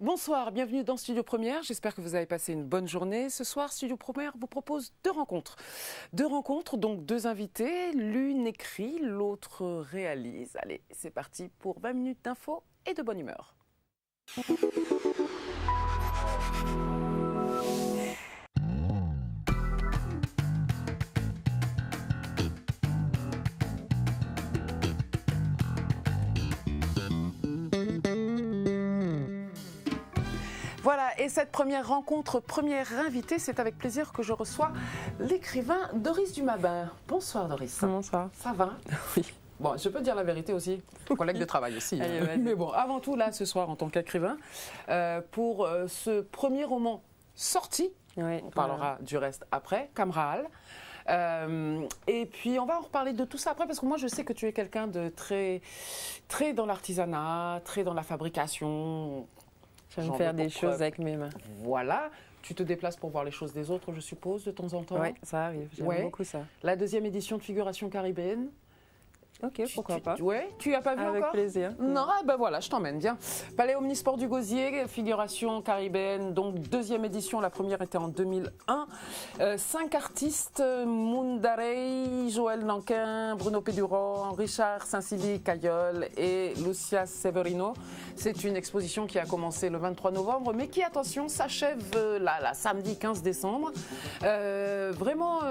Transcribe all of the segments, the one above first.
Bonsoir, bienvenue dans Studio Première. J'espère que vous avez passé une bonne journée. Ce soir, Studio Première vous propose deux rencontres. Deux rencontres, donc deux invités. L'une écrit, l'autre réalise. Allez, c'est parti pour 20 minutes d'infos et de bonne humeur. Voilà, et cette première rencontre, première invitée, c'est avec plaisir que je reçois l'écrivain Doris Dumabin. Bonsoir Doris. Bonsoir. Ça va? Oui. Bon, je peux dire la vérité aussi, collègue de travail aussi. Allez, mais bon, avant tout, là, ce soir, en tant qu'écrivain, pour ce premier roman sorti, Oui, on parlera du reste après, Kamraal. Et puis on va en reparler de tout ça après parce que moi je sais que tu es quelqu'un de très dans l'artisanat, très dans la fabrication. J'aime faire des choses avec mes mains. Voilà, tu te déplaces pour voir les choses des autres, je suppose, de temps en temps. Oui, ça arrive, j'aime beaucoup ça. La deuxième édition de Figuration caribéenne. Ok, pourquoi pas. Ouais, tu n'as pas vu avec encore? plaisir. Non, ben voilà, je t'emmène, viens. Palais Omnisport du Gosier, Figuration caribéenne, donc deuxième édition, la première était en 2001. 5 artistes, Moundarey, Joël Nanquin, Bruno Péduran, Richard Saint-Silly Cailleul et Lucia Severino. C'est une exposition qui a commencé le 23 novembre, mais qui, attention, s'achève là, samedi 15 décembre. Vraiment...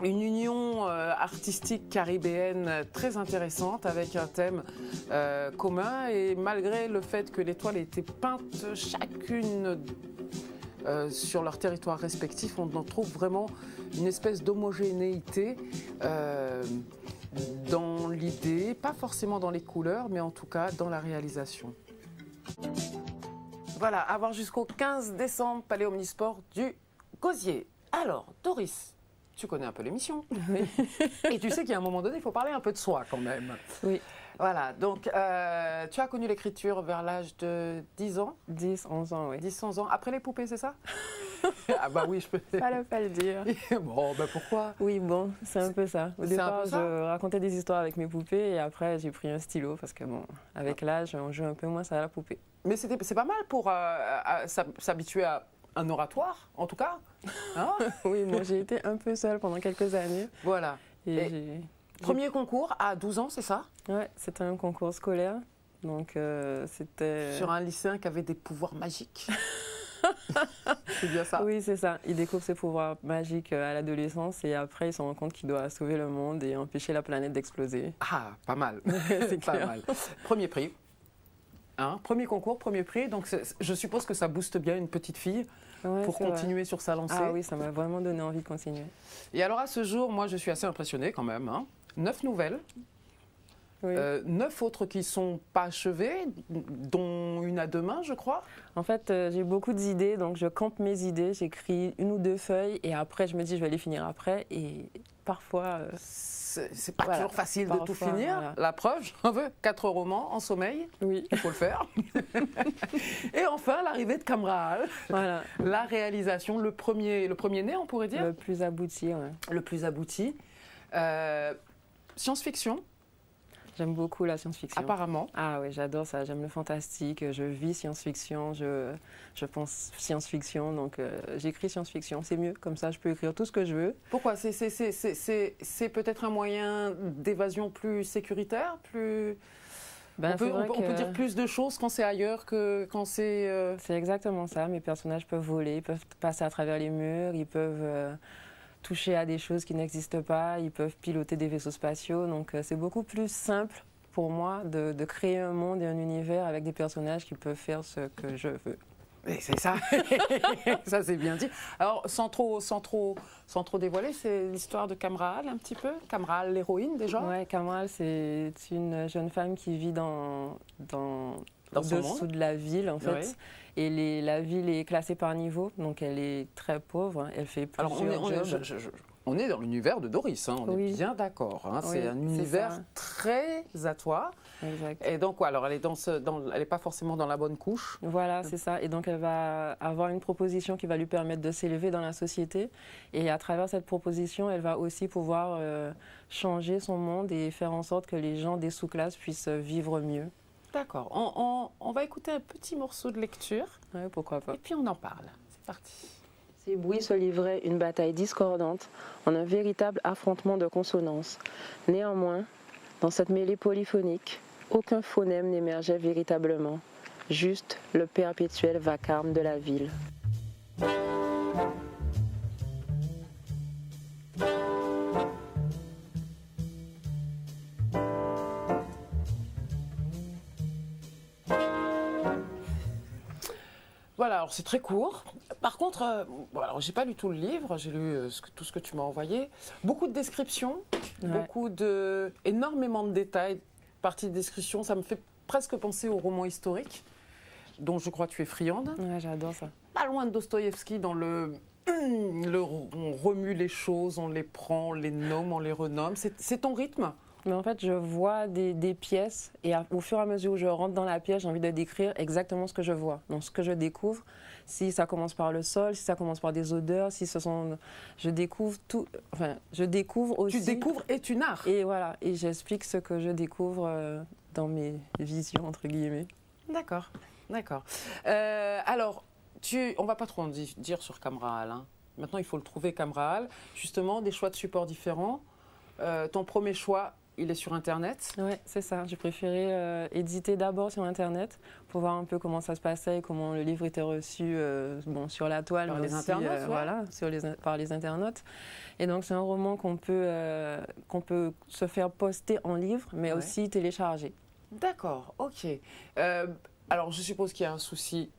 une union artistique caribéenne très intéressante avec un thème commun et malgré le fait que les toiles étaient peintes chacune sur leur territoire respectif, on en trouve vraiment une espèce d'homogénéité dans l'idée, pas forcément dans les couleurs, mais en tout cas dans la réalisation. Voilà, à voir jusqu'au 15 décembre, Palais Omnisport du Gosier. Alors, Doris, tu connais un peu l'émission. Oui. Et tu sais qu'à un moment donné, il faut parler un peu de soi quand même. Oui. Voilà, donc tu as connu l'écriture vers l'âge de 10 ans 10, 11 ans, oui. 10, 11 ans. Après les poupées, c'est ça? Ah bah oui, je peux... Fallait pas le dire. Bon, bah pourquoi? Oui, bon, c'est un peu ça. Au départ, je racontais des histoires avec mes poupées et après, j'ai pris un stylo parce que bon, avec l'âge, on joue un peu moins à la poupée. Mais c'est pas mal pour s'habituer à un oratoire, en tout cas. Hein? Oui, moi j'ai été un peu seule pendant quelques années. Voilà. Et premier concours à 12 ans, c'est ça? Ouais, c'était un concours scolaire. Donc c'était... Sur un lycéen qui avait des pouvoirs magiques. C'est bien ça? Oui, c'est ça. Il découvre ses pouvoirs magiques à l'adolescence et après il se rend compte qu'il doit sauver le monde et empêcher la planète d'exploser. Ah, pas mal. C'est pas clair. mal. Premier prix. Hein, premier concours, premier prix, donc je suppose que ça booste bien une petite fille pour continuer sur sa lancée. Ah oui, ça m'a vraiment donné envie de continuer. Et alors à ce jour, moi je suis assez impressionnée quand même. Hein. 9 nouvelles, oui. 9 autres qui ne sont pas achevées, dont une à demain je crois. En fait, j'ai beaucoup d'idées, donc je campe mes idées, j'écris 1 ou 2 feuilles et après je me dis je vais les finir après et parfois... c'est pas toujours facile de tout finir. Voilà. La preuve, j'en veux 4 romans en sommeil. Oui. Il faut le faire. Et enfin, l'arrivée de Kamraal. Voilà. La réalisation, le premier né, on pourrait dire. Le plus abouti, ouais. Le plus abouti. Science-fiction. J'aime beaucoup la science-fiction. Apparemment. Ah oui, j'adore ça. J'aime le fantastique. Je vis science-fiction. Je pense science-fiction. Donc, j'écris science-fiction. C'est mieux. Comme ça, je peux écrire tout ce que je veux. Pourquoi? C'est peut-être un moyen d'évasion plus sécuritaire, plus... Ben, on peut dire plus de choses quand c'est ailleurs que quand c'est... C'est exactement ça. Mes personnages peuvent voler, ils peuvent passer à travers les murs, ils peuvent... toucher à des choses qui n'existent pas, ils peuvent piloter des vaisseaux spatiaux, donc c'est beaucoup plus simple pour moi de créer un monde et un univers avec des personnages qui peuvent faire ce que je veux. Mais c'est ça, ça c'est bien dit. Alors sans trop dévoiler, c'est l'histoire de Kamraal un petit peu, Kamraal l'héroïne déjà. Ouais, Kamraal c'est une jeune femme qui vit dans au-dessous de la ville en fait. Oui. Et la ville est classée par niveau, donc elle est très pauvre, elle fait plusieurs jobs. On est dans l'univers de Doris, hein, on est bien d'accord. Hein, c'est un univers très à toi. Exact. Et donc, alors elle n'est pas forcément dans la bonne couche. Voilà, c'est ça. Et donc elle va avoir une proposition qui va lui permettre de s'élever dans la société. Et à travers cette proposition, elle va aussi pouvoir changer son monde et faire en sorte que les gens des sous-classes puissent vivre mieux. D'accord. On va écouter un petit morceau de lecture. Ouais, pourquoi pas. Et puis on en parle. C'est parti. Ces bruits se livraient une bataille discordante en un véritable affrontement de consonances. Néanmoins, dans cette mêlée polyphonique, aucun phonème n'émergeait véritablement, juste le perpétuel vacarme de la ville. Voilà, alors c'est très court. Par contre, bon, alors j'ai pas lu tout le livre, j'ai lu tout ce que tu m'as envoyé. Beaucoup de descriptions, énormément de détails, partie de description. Ça me fait presque penser au roman historique, dont je crois que tu es friande. Ouais, j'adore ça. Pas loin de Dostoïevski dans on remue les choses, on les prend, on les nomme, on les renomme. C'est ton rythme? Mais en fait, je vois des pièces et au fur et à mesure où je rentre dans la pièce, j'ai envie de décrire exactement ce que je vois. Donc, ce que je découvre, si ça commence par le sol, si ça commence par des odeurs, je découvre tout. Enfin, je découvre aussi. Tu découvres et tu narres. Et voilà, et j'explique ce que je découvre dans mes visions, entre guillemets. D'accord, d'accord. Alors, on va pas trop en dire sur Kamrahal, hein. Maintenant, il faut le trouver, Kamrahal. Justement, des choix de supports différents. Ton premier choix, il est sur Internet. Oui, c'est ça. J'ai préféré éditer d'abord sur Internet pour voir un peu comment ça se passait et comment le livre était reçu sur la toile. Par mais les aussi, internautes, ouais. Voilà, par les internautes. Et donc, c'est un roman qu'on peut se faire poster en livre, mais aussi télécharger. D'accord, ok. Alors, je suppose qu'il y a un souci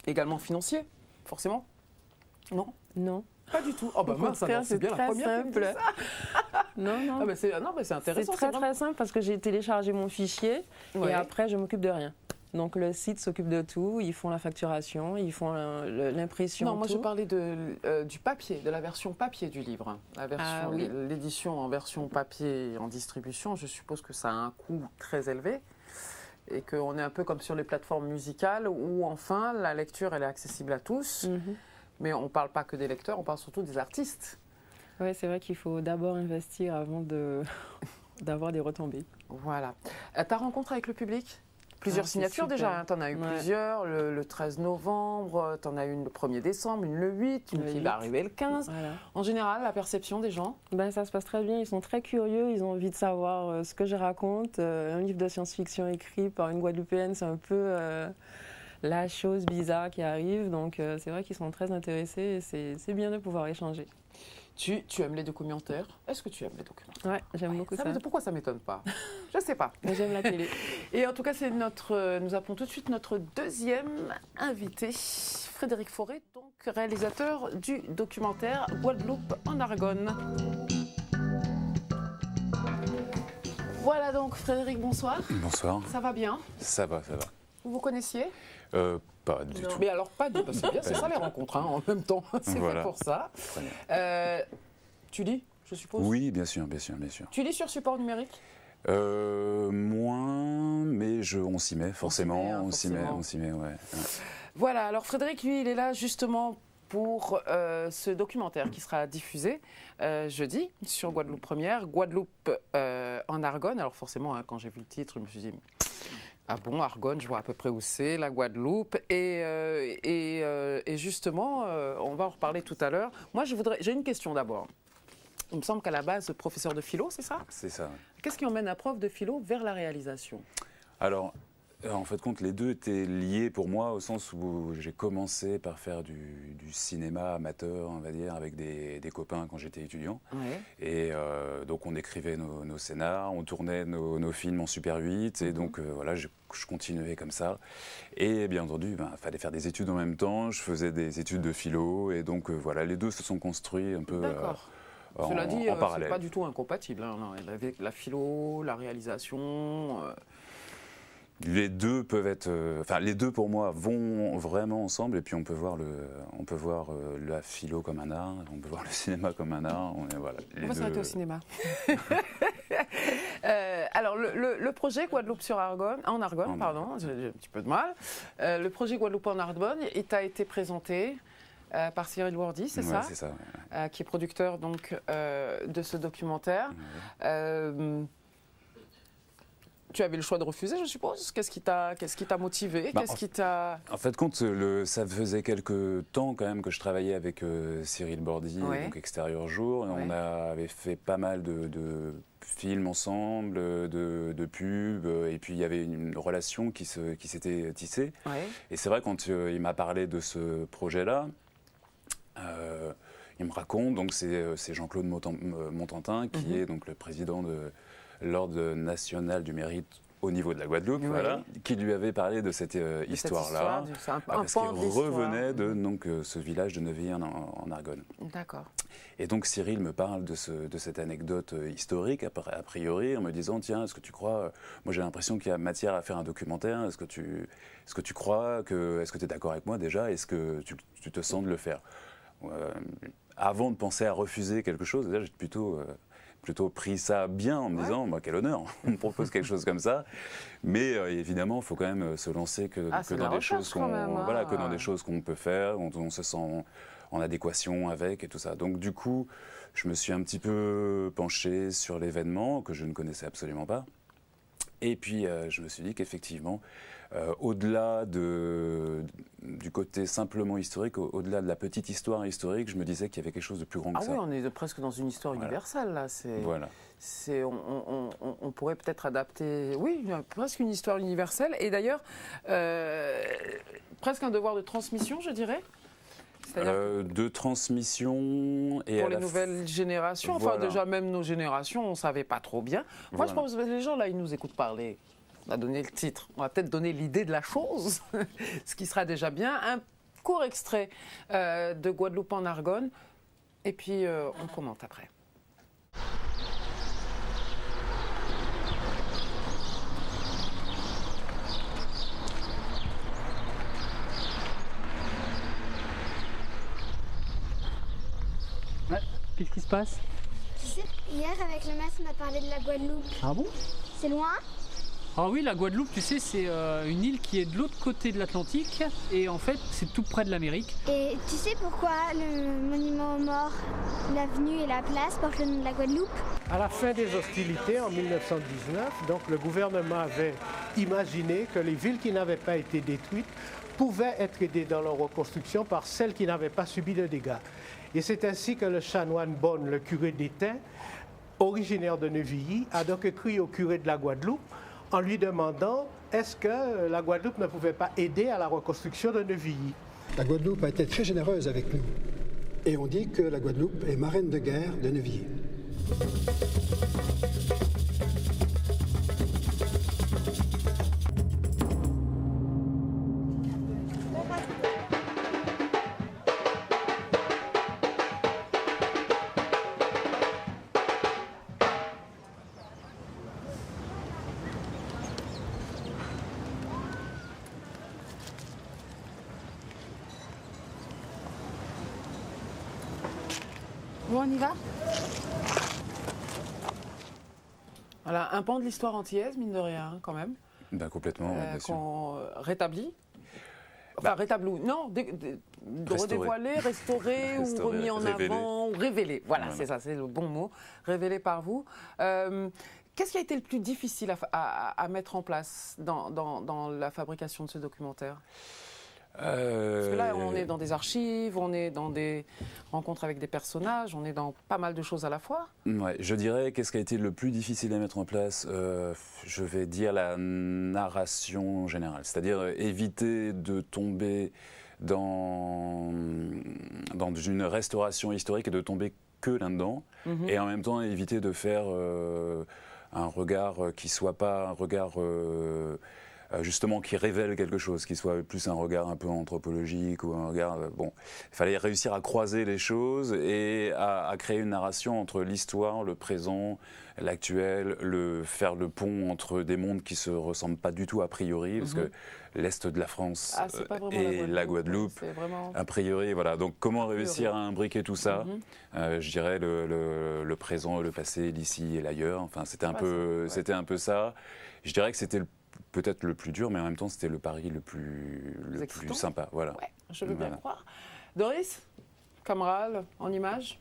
également financier, forcément? Non? Non. Pas du tout. Oh bah mince, c'est bien la première simple. Non. Ah bah c'est intéressant. C'est très simple parce que j'ai téléchargé mon fichier et après je m'occupe de rien. Donc le site s'occupe de tout, ils font la facturation, ils font l'impression. Non, moi je parlais du papier, de la version papier du livre. L'édition en version papier en distribution, je suppose que ça a un coût très élevé et qu'on est un peu comme sur les plateformes musicales où enfin la lecture elle est accessible à tous. Mm-hmm. Mais on ne parle pas que des lecteurs, on parle surtout des artistes. Oui, c'est vrai qu'il faut d'abord investir avant d'avoir des retombées. Voilà. Ta rencontre avec le public? Plusieurs signatures déjà, tu en as eu plusieurs, le 13 novembre, tu en as eu une le 1er décembre, une le 8, une qui va arriver le 15. Voilà. En général, la perception des gens? Ça se passe très bien, ils sont très curieux, ils ont envie de savoir ce que je raconte. Un livre de science-fiction écrit par une Guadeloupéenne, c'est un peu... la chose bizarre qui arrive, donc c'est vrai qu'ils sont très intéressés et c'est bien de pouvoir échanger. Tu aimes les documentaires? Est-ce que tu aimes les documentaires? Oui, j'aime beaucoup ça. Pourquoi ça ne m'étonne pas? Je ne sais pas. Mais j'aime la télé. Et en tout cas, nous appelons tout de suite notre deuxième invité, Frédéric Forêt, donc réalisateur du documentaire Guadeloupe en Argonne. Voilà donc Frédéric, bonsoir. Bonsoir. Ça va bien? Ça va, ça va. Vous connaissiez? Pas du tout. Mais alors pas du tout, c'est bien, c'est ça les rencontres, hein, en même temps, c'est fait pour ça. Tu lis, je suppose? Oui, bien sûr. Tu lis sur support numérique? Moins, mais on s'y met, forcément. On s'y met, ouais. Voilà, alors Frédéric, lui, il est là justement pour ce documentaire qui sera diffusé jeudi sur Guadeloupe Première, Guadeloupe en Argonne. Alors forcément, hein, quand j'ai vu le titre, je me suis dit... Ah bon, Argonne, je vois à peu près où c'est, la Guadeloupe. Et justement, on va en reparler tout à l'heure. Moi, j'ai une question d'abord. Il me semble qu'à la base, professeur de philo, c'est ça? C'est ça. Qu'est-ce qui emmène un prof de philo vers la réalisation? Alors, en fait, les deux étaient liés pour moi au sens où j'ai commencé par faire du cinéma amateur, on va dire, avec des copains quand j'étais étudiant. Ouais. Et donc, on écrivait nos scénars, on tournait nos films en Super 8. Et donc, voilà, je continuais comme ça. Et bien entendu, il fallait faire des études en même temps. Je faisais des études de philo. Et donc, voilà, les deux se sont construits un peu Cela dit, en parallèle. C'est pas du tout incompatible. Hein, la philo, la réalisation... Les deux peuvent être, les deux pour moi vont vraiment ensemble et puis on peut voir la philo comme un art, on peut voir le cinéma comme un art. On va s'arrêter au cinéma. Alors le projet Guadeloupe en Argonne, pardon, j'ai un petit peu de mal. Le projet Guadeloupe en Argonne, il t'a été présenté par Cyril Wardy, c'est ça? C'est ça. Ouais. Qui est producteur donc de ce documentaire. tu avais le choix de refuser, je suppose. Qu'est-ce qui t'a motivé? En fait, ça faisait quelques temps quand même que je travaillais avec Cyril Bordy, donc Extérieur Jour. Et on avait fait pas mal de films ensemble, de pubs. Et puis, il y avait une relation qui s'était tissée. Ouais. Et c'est vrai, quand il m'a parlé de ce projet-là, il me raconte, donc c'est Jean-Claude Montantin, qui est donc le président de l'Ordre national du mérite au niveau de la Guadeloupe, voilà, qui lui avait parlé de cette histoire-là, parce qu'il revenait de ce village de Neuville en Argonne. D'accord. Et donc Cyril me parle de cette anecdote historique, a priori, en me disant, tiens, est-ce que tu crois, moi j'ai l'impression qu'il y a matière à faire un documentaire, est-ce que tu crois, est-ce que tu es d'accord avec moi déjà, est-ce que tu te sens de le faire? Avant de penser à refuser quelque chose, déjà j'ai plutôt pris ça bien en me disant, quel honneur, on me propose quelque chose comme ça. Mais évidemment, il faut quand même se lancer que dans des choses dans des choses qu'on peut faire, dont on se sent en adéquation avec et tout ça. Donc du coup, je me suis un petit peu penché sur l'événement que je ne connaissais absolument pas. Et puis, je me suis dit qu'effectivement, au-delà du côté simplement historique, au-delà de la petite histoire historique, je me disais qu'il y avait quelque chose de plus grand que ça. Ah oui, on est presque dans une histoire universelle, là. On pourrait peut-être adapter, presque une histoire universelle. Et d'ailleurs, presque un devoir de transmission, je dirais. De transmission et pour les nouvelles générations. Enfin, déjà, même nos générations, on ne savait pas trop bien. Moi, je pense que les gens, là, ils nous écoutent parler. On a donné le titre. On va peut-être donner l'idée de la chose, ce qui sera déjà bien. Un court extrait de Guadeloupe en Argonne. Et puis, on commente après. Qu'est-ce qui se passe? Tu sais, hier avec le maître, on a parlé de la Guadeloupe. Ah bon? C'est loin? Ah oui, la Guadeloupe, tu sais, c'est une île qui est de l'autre côté de l'Atlantique et en fait, c'est tout près de l'Amérique. Et tu sais pourquoi le monument aux morts, l'avenue et la place portent le nom de la Guadeloupe? À la fin des hostilités, en 1919, donc le gouvernement avait imaginé que les villes qui n'avaient pas été détruites pouvaient être aidées dans leur reconstruction par celles qui n'avaient pas subi de dégâts. Et c'est ainsi que le chanoine Bonne, le curé d'Étain, originaire de Neuvilly, a donc écrit au curé de la Guadeloupe en lui demandant est-ce que la Guadeloupe ne pouvait pas aider à la reconstruction de Neuvilly. La Guadeloupe a été très généreuse avec nous. Et on dit que la Guadeloupe est marraine de guerre de Neuvilly. Bon, on y va? Voilà, un pan de l'histoire antillaise, mine de rien, quand même. Complètement, bien sûr. Qu'on rétablit. Enfin, rétabli, non, redévoilé, restauré ou remis en avant, ou révélé. Voilà, c'est ça, c'est le bon mot. Révélé par vous. Qu'est-ce qui a été le plus difficile à mettre en place dans la fabrication de ce documentaire? Parce que là, on est dans des archives, on est dans des rencontres avec des personnages, on est dans pas mal de choses à la fois. Ouais, je dirais, qu'est-ce qui a été le plus difficile à mettre en place? Je vais dire la narration générale, c'est-à-dire éviter de tomber dans une restauration historique et de tomber que là-dedans, et en même temps éviter de faire un regard qui soit pas un regard justement qui révèle quelque chose, qui soit plus un regard un peu anthropologique ou un regard... bon, il fallait réussir à croiser les choses et à créer une narration entre l'histoire, le présent, l'actuel, faire le pont entre des mondes qui se ressemblent pas du tout a priori, parce que l'Est de la France et la Guadeloupe, vraiment... a priori, voilà. Donc comment réussir à imbriquer tout ça? Je dirais le présent, le passé, l'ici et l'ailleurs. Enfin, c'était un peu ça. Je dirais que c'était peut-être le plus dur, mais en même temps, c'était le pari le plus sympa. Voilà. Ouais, je veux bien croire. Doris, camarade, en image?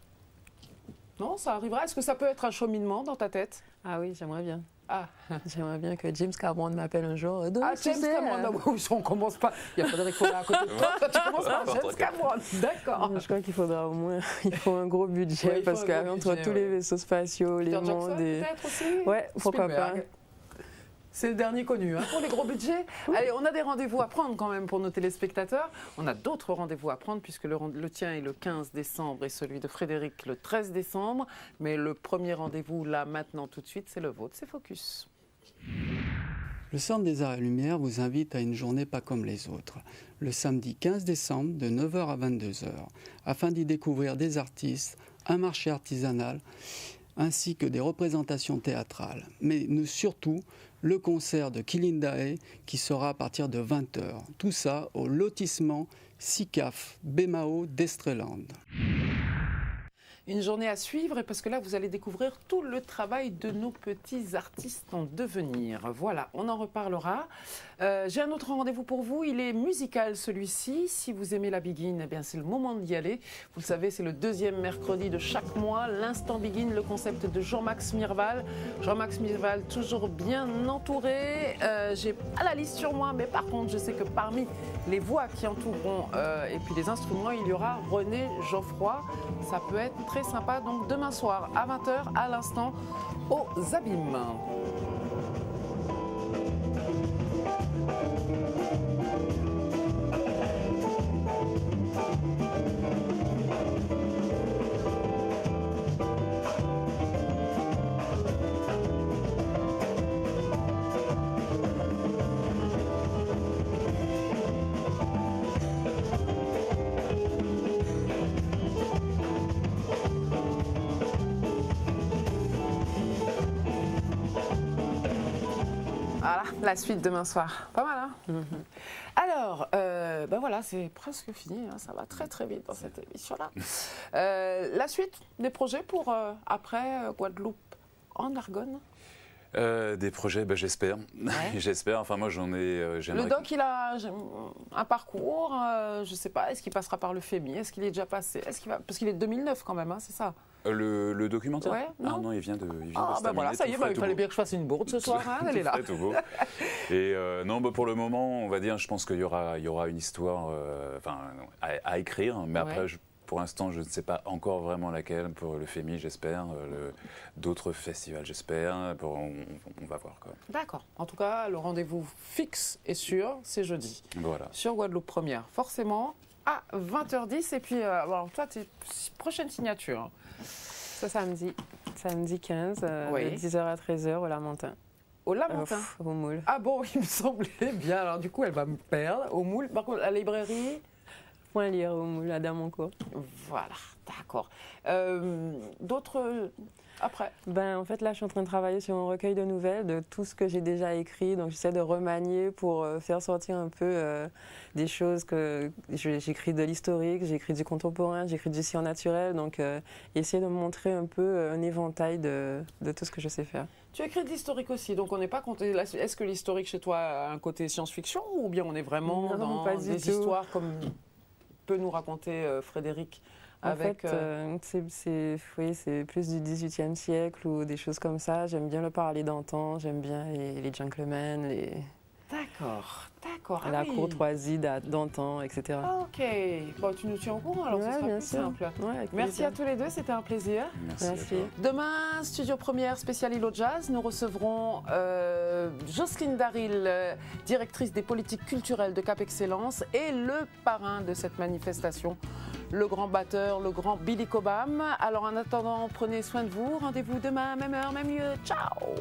Non, ça arrivera. Est-ce que ça peut être un cheminement dans ta tête? Ah oui, j'aimerais bien. Ah. J'aimerais bien que James Cameron m'appelle un jour. James Cameron, oui, on commence pas. Il y a Frédéric Forêt à côté de toi. Tu commences par James Cameron. D'accord. Je crois qu'il faudra au moins un gros budget parce qu'entre tous les vaisseaux spatiaux, les mondes. Peut-être aussi. Ouais, pourquoi pas. C'est le dernier connu pour les gros budgets. Allez, on a des rendez-vous à prendre quand même pour nos téléspectateurs. On a d'autres rendez-vous à prendre puisque le tien est le 15 décembre et celui de Frédéric le 13 décembre. Mais le premier rendez-vous, là, maintenant, tout de suite, c'est le vôtre, c'est Focus. Le Centre des Arts et Lumières vous invite à une journée pas comme les autres, le samedi 15 décembre de 9h à 22h, afin d'y découvrir des artistes, un marché artisanal, ainsi que des représentations théâtrales. Mais surtout, le concert de Kilindae qui sera à partir de 20h. Tout ça au lotissement SICAF Bemao d'Estreland. Une journée à suivre, et parce que là, vous allez découvrir tout le travail de nos petits artistes en devenir. Voilà, on en reparlera. J'ai un autre rendez-vous pour vous. Il est musical, celui-ci. Si vous aimez la Begin, eh bien, c'est le moment d'y aller. Vous le savez, c'est le deuxième mercredi de chaque mois. L'Instant Begin, le concept de Jean-Max Mirval. Jean-Max Mirval, toujours bien entouré. J'ai pas la liste sur moi, mais par contre, je sais que parmi les voix qui entoureront et puis les instruments, il y aura René Geoffroy. Ça peut être très sympa. Donc demain soir à 20h à l'instant aux Abîmes. Voilà, la suite demain soir. Pas mal, hein Alors, ben voilà, c'est presque fini. Hein, ça va très très vite dans cette émission-là. La suite des projets pour après Guadeloupe en Argonne. Des projets, ben, j'espère. Ouais. J'espère. Enfin, moi, j'en ai. Le doc, il a un parcours. Je ne sais pas. Est-ce qu'il passera par le FEMI? Est-ce qu'il est déjà passé? Parce qu'il est de 2009 quand même, hein, c'est ça? Le documentaire? Ouais, non. Ah non, il vient de. Il vient de se ben terminer, voilà, ça y est, il fallait bien que je fasse une bourde ce soir. Hein, elle est là. Tout beau. Et non, bah, pour le moment, on va dire, je pense qu'il y aura une histoire à écrire. Mais après, pour l'instant, je ne sais pas encore vraiment laquelle. Pour le FEMI, j'espère. D'autres festivals, j'espère. On va voir. D'accord. En tout cas, le rendez-vous fixe et sûr, c'est jeudi. Voilà. Sur Guadeloupe Première, forcément, à 20h10. Et puis, alors, toi, tes prochaine signature. Ce samedi 15, de 10h à 13h au Lamentin. Au Lamentin au Moule. Ah bon, il me semblait bien. Alors du coup, elle va me perdre. Au Moule, par contre, la librairie Point lire au Moule, à Damancourt. Voilà, d'accord. D'autres après? En fait, là, je suis en train de travailler sur un recueil de nouvelles de tout ce que j'ai déjà écrit. Donc, j'essaie de remanier pour faire sortir un peu des choses que j'écris de l'historique, j'écris du contemporain, j'écris du surnaturel. Donc, essayer de montrer un peu un éventail de tout ce que je sais faire. Tu écris de l'historique aussi, donc on n'est pas compté. Est-ce que l'historique chez toi a un côté science-fiction ou bien on est vraiment dans des histoires comme peut nous raconter Frédéric? En fait, c'est plus du XVIIIe siècle ou des choses comme ça. J'aime bien le parler d'antan, j'aime bien les gentlemen, D'accord. La courtoisie d'antan, etc. Ok. Bon, tu nous tiens au courant, alors ce sera plus simple. Merci à tous les deux, c'était un plaisir. Merci. Demain, Studio Première spécial Îlot Jazz, nous recevrons Jocelyne Daril, directrice des politiques culturelles de Cap Excellence, et le parrain de cette manifestation, le grand batteur, le grand Billy Cobham. Alors en attendant, prenez soin de vous. Rendez-vous demain, même heure, même lieu. Ciao!